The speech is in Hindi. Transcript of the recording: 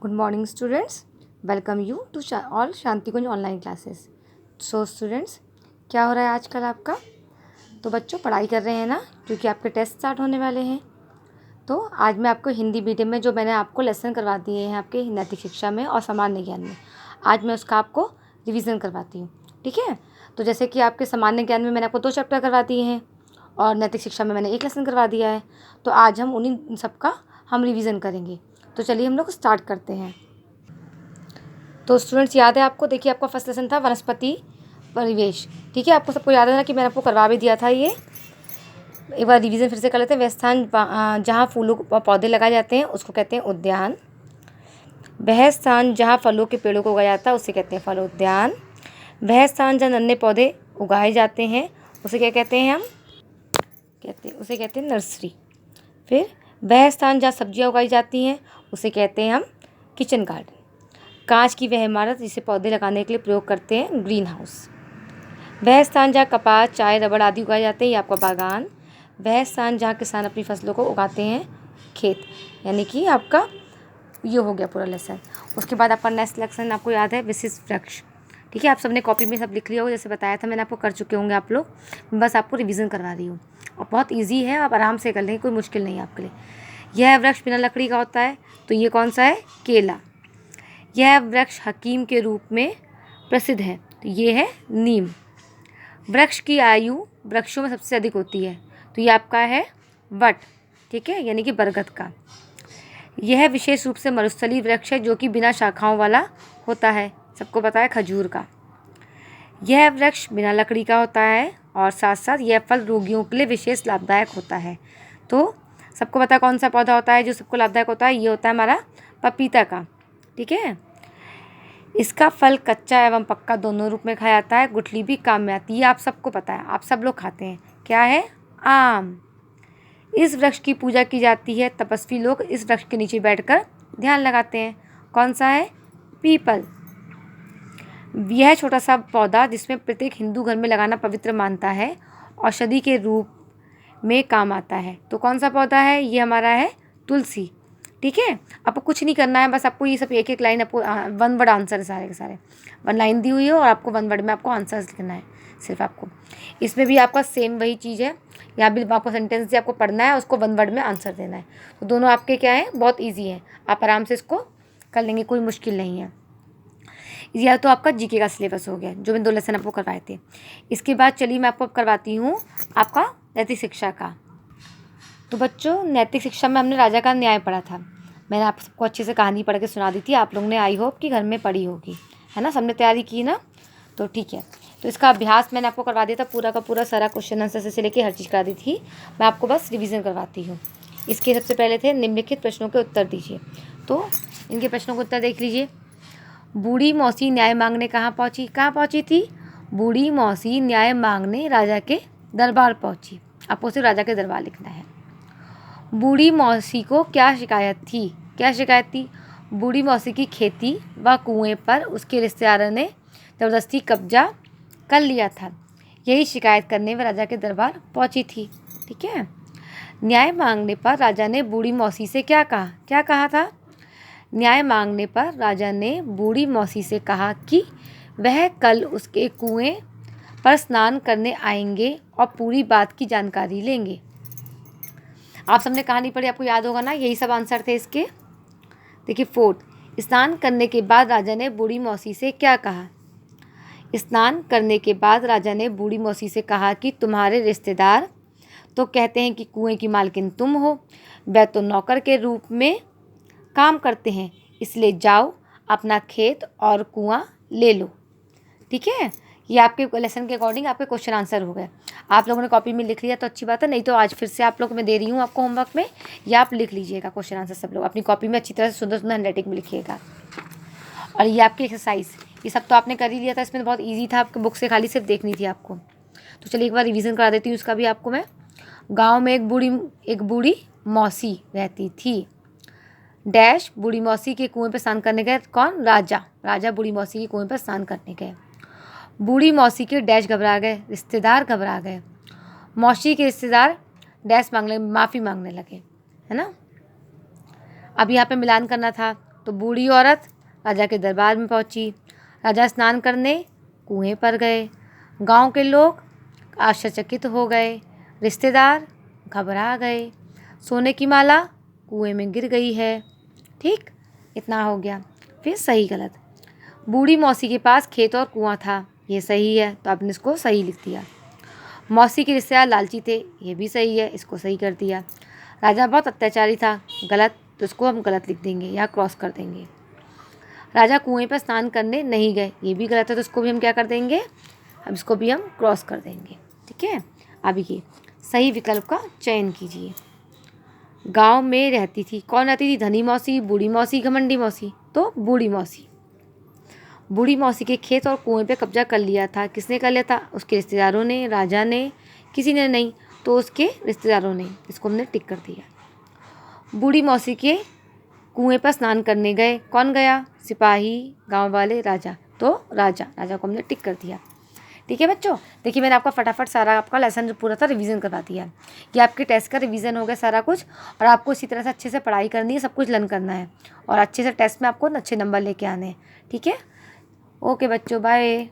Good morning students, welcome you to all Shanti Kunj online classes. So students, क्या हो रहा है आजकल आपका? तो बच्चों पढ़ाई कर रहे हैं ना, क्योंकि आपके टेस्ट स्टार्ट होने वाले हैं। तो आज मैं आपको हिंदी मीडियम में जो मैंने आपको लेसन करवा दिए हैं आपके नैतिक शिक्षा में और सामान्य ज्ञान में, आज मैं उसका आपको रिवीजन करवाती हूँ। ठीक है, तो जैसे कि आपके सामान्य ज्ञान में मैंने आपको 2 चैप्टर करवा दिए हैं और नैतिक शिक्षा में मैंने 1 लेसन करवा दिया है। तो आज हम उन्हीं सब का हम रिवीजन करेंगे। तो चलिए हम लोग स्टार्ट करते हैं। तो स्टूडेंट्स, याद है आपको? देखिए, आपका फर्स्ट लेसन था वनस्पति परिवेश। ठीक है, आपको सबको याद है ना कि मैंने आपको करवा भी दिया था। ये एक बार रिवीजन फिर से कर लेते हैं। वह स्थान जहाँ फूलों व पौधे लगाए जाते हैं उसको कहते हैं उद्यान। वह स्थान जहाँ फलों के पेड़ों को उगाया जाता है उसे कहते हैं फल उद्यान। वह स्थान जहाँ नन्हे पौधे उगाए जाते हैं उसे क्या कहते हैं? उसे कहते हैं नर्सरी। फिर वह स्थान जहाँ सब्जियाँ उगाई जाती हैं उसे कहते हैं हम किचन गार्डन। कांच की वह इमारत जिसे पौधे लगाने के लिए प्रयोग करते हैं ग्रीन हाउस। वह स्थान जहाँ कपास, चाय, रबड़ आदि उगाए जाते हैं ये आपका बागान। वह स्थान जहाँ किसान अपनी फसलों को उगाते हैं खेत। यानी कि आपका ये हो गया पूरा लेसन। उसके बाद आपका नेक्स्ट लेसन आपको याद है विशिष्ट वृक्ष। ठीक है, आप सबने कॉपी में सब लिख लिया हो, जैसे बताया था मैंने आपको, कर चुके होंगे आप लोग। बस आपको रिवीजन करवा रही हूँ और बहुत ईजी है, आप आराम से कर लेंगे, कोई मुश्किल नहीं है आपके लिए। यह वृक्ष बिना लकड़ी का होता है, तो ये कौन सा है? केला। यह वृक्ष हकीम के रूप में प्रसिद्ध है, तो ये है नीम। वृक्ष की आयु वृक्षों में सबसे अधिक होती है, तो ये आपका है वट। ठीक है, यानी कि बरगद का। यह विशेष रूप से मरुस्थलीय वृक्ष है जो कि बिना शाखाओं वाला होता है, सबको पता है खजूर का। यह वृक्ष बिना लकड़ी का होता है और साथ साथ यह फल रोगियों के लिए विशेष लाभदायक होता है। तो सबको पता है कौन सा पौधा होता है जो सबको लाभदायक होता है? ये होता है हमारा पपीता का। ठीक है, इसका फल कच्चा एवं पक्का दोनों रूप में खाया जाता है। गुठली भी काम में आती है, आप सबको पता है, आप सब लोग खाते हैं। क्या है? आम। इस वृक्ष की पूजा की जाती है, तपस्वी लोग इस वृक्ष के नीचे बैठकर ध्यान लगाते हैं। कौन सा है? पीपल। यह छोटा सा पौधा जिसमें प्रत्येक हिंदू घर में लगाना पवित्र मानता है, औषधि के रूप में काम आता है। तो कौन सा पौधा है? ये हमारा है तुलसी। ठीक है, आपको कुछ नहीं करना है, बस आपको ये सब एक एक लाइन, आपको 1 वर्ड आंसर है, सारे के सारे 1 लाइन दी हुई है और आपको 1 वर्ड में आपको आंसर्स लिखना है सिर्फ आपको। इसमें भी आपका सेम वही चीज़ है, यहाँ भी आपको सेंटेंस से आपको पढ़ना है, उसको 1 वर्ड में आंसर देना है। तो दोनों आपके क्या है? बहुत ईजी है, आप आराम से इसको कर लेंगे, कोई मुश्किल नहीं है। यह तो आपका जीके का सिलेबस हो गया जो मैंने 2 लेसन आपको करवाए थे। इसके बाद चलिए मैं आपको करवाती हूँ आपका नैतिक शिक्षा का। तो बच्चों, नैतिक शिक्षा में हमने राजा का न्याय पढ़ा था। मैंने आप सबको अच्छे से कहानी पढ़ के सुना दी थी, आप लोगों ने आई होप कि घर में पढ़ी होगी, है ना? सबने तैयारी की ना? तो ठीक है, तो इसका अभ्यास मैंने आपको करवा दिया था, पूरा का पूरा सारा क्वेश्चन आंसर से लेके हर चीज़ करा दी थी। मैं आपको बस रिवीजन करवाती हूँ। इसके सबसे पहले थे निम्नलिखित प्रश्नों के उत्तर दीजिए। तो इनके प्रश्नों के उत्तर देख लीजिए। बूढ़ी मौसी न्याय मांगने कहाँ पहुँची? कहाँ पहुँची थी? बूढ़ी मौसी न्याय मांगने राजा के दरबार पहुँची। आपको सिर्फ राजा के दरबार लिखना है। बूढ़ी मौसी को क्या शिकायत थी? क्या शिकायत थी? बूढ़ी मौसी की खेती व कुएं पर उसके रिश्तेदारों ने ज़बरदस्ती कब्जा कर लिया था, यही शिकायत करने वह राजा के दरबार पहुंची थी। ठीक है, न्याय मांगने पर राजा ने बूढ़ी मौसी से क्या कहा? क्या कहा था? न्याय मांगने पर राजा ने बूढ़ी मौसी से कहा कि वह कल उसके कुएं पर स्नान करने आएंगे और पूरी बात की जानकारी लेंगे। आप सबने कहानी पढ़ी, आपको याद होगा ना, यही सब आंसर थे इसके। देखिए, 4th, स्नान करने के बाद राजा ने बूढ़ी मौसी से क्या कहा? स्नान करने के बाद राजा ने बूढ़ी मौसी से कहा कि तुम्हारे रिश्तेदार तो कहते हैं कि कुएं की मालकिन तुम हो, वह तो नौकर के रूप में काम करते हैं, इसलिए जाओ अपना खेत और कुआं ले लो। ठीक है, ये आपके लेसन के अकॉर्डिंग आपके क्वेश्चन आंसर हो गए। आप लोगों ने कॉपी में लिख लिया तो अच्छी बात है, नहीं तो आज फिर से आप लोग मैं दे रही हूँ आपको होमवर्क में, या आप लिख लीजिएगा क्वेश्चन आंसर सब लोग अपनी कॉपी में अच्छी तरह से सुंदर सुंदर हैंडराइटिंग में लिखिएगा। और ये आपकी एक्सरसाइज, ये सब तो आपने कर ही लिया था, इसमें बहुत ईजी था, आपके बुक से खाली सिर्फ देखनी थी आपको। तो चलिए एक बार रिवीजन करा देती हूँ इसका भी आपको मैं। गाँव में एक बूढ़ी मौसी रहती थी। डैश बूढ़ी मौसी के कुएं पर स्नान करने गए। कौन? राजा बूढ़ी मौसी के कुएं पर स्नान करने गए। बूढ़ी मौसी के डैश घबरा गए, रिश्तेदार घबरा गए। मौसी के रिश्तेदार डैश माफी मांगने लगे, है ना? अब यहाँ पे मिलान करना था, तो बूढ़ी औरत राजा के दरबार में पहुंची। राजा स्नान करने कुएं पर गए। गांव के लोग आश्चर्यचकित हो गए। रिश्तेदार घबरा गए। सोने की माला कुएं में गिर गई है। ठीक, इतना हो गया। फिर सही गलत। बूढ़ी मौसी के पास खेत और कुआं था, ये सही है, तो आपने इसको सही लिख दिया। मौसी के रिश्तेदार लालची थे, ये भी सही है, इसको सही कर दिया। राजा बहुत अत्याचारी था, गलत, तो इसको हम गलत लिख देंगे या क्रॉस कर देंगे। राजा कुएं पर स्नान करने नहीं गए, ये भी गलत है, तो इसको भी हम क्या कर देंगे, अब इसको भी हम क्रॉस कर देंगे। ठीक है, अब ये सही विकल्प का चयन कीजिए। गांव में रहती थी, कौन रहती थी? धनी मौसी, बूढ़ी मौसी, घमंडी मौसी, तो बूढ़ी मौसी। बूढ़ी मौसी के खेत और कुएं पे कब्जा कर लिया था, किसने कर लिया था? उसके रिश्तेदारों ने, राजा ने, किसी ने नहीं, तो उसके रिश्तेदारों ने, इसको हमने टिक कर दिया। बूढ़ी मौसी के कुएं पर स्नान करने गए, कौन गया? सिपाही, गांव वाले, राजा, तो राजा को हमने टिक कर दिया। ठीक है बच्चों, देखिए मैंने आपका फटाफट सारा आपका लेसन जो पूरा था रिवीजन करवा दिया। ये आपके टेस्ट का रिवीजन हो गया सारा कुछ, और आपको इसी तरह से अच्छे से पढ़ाई करनी है, सब कुछ लर्न करना है, और अच्छे से टेस्ट में आपको अच्छे नंबर लेके आने हैं। ठीक है, ओके बच्चों, बाय।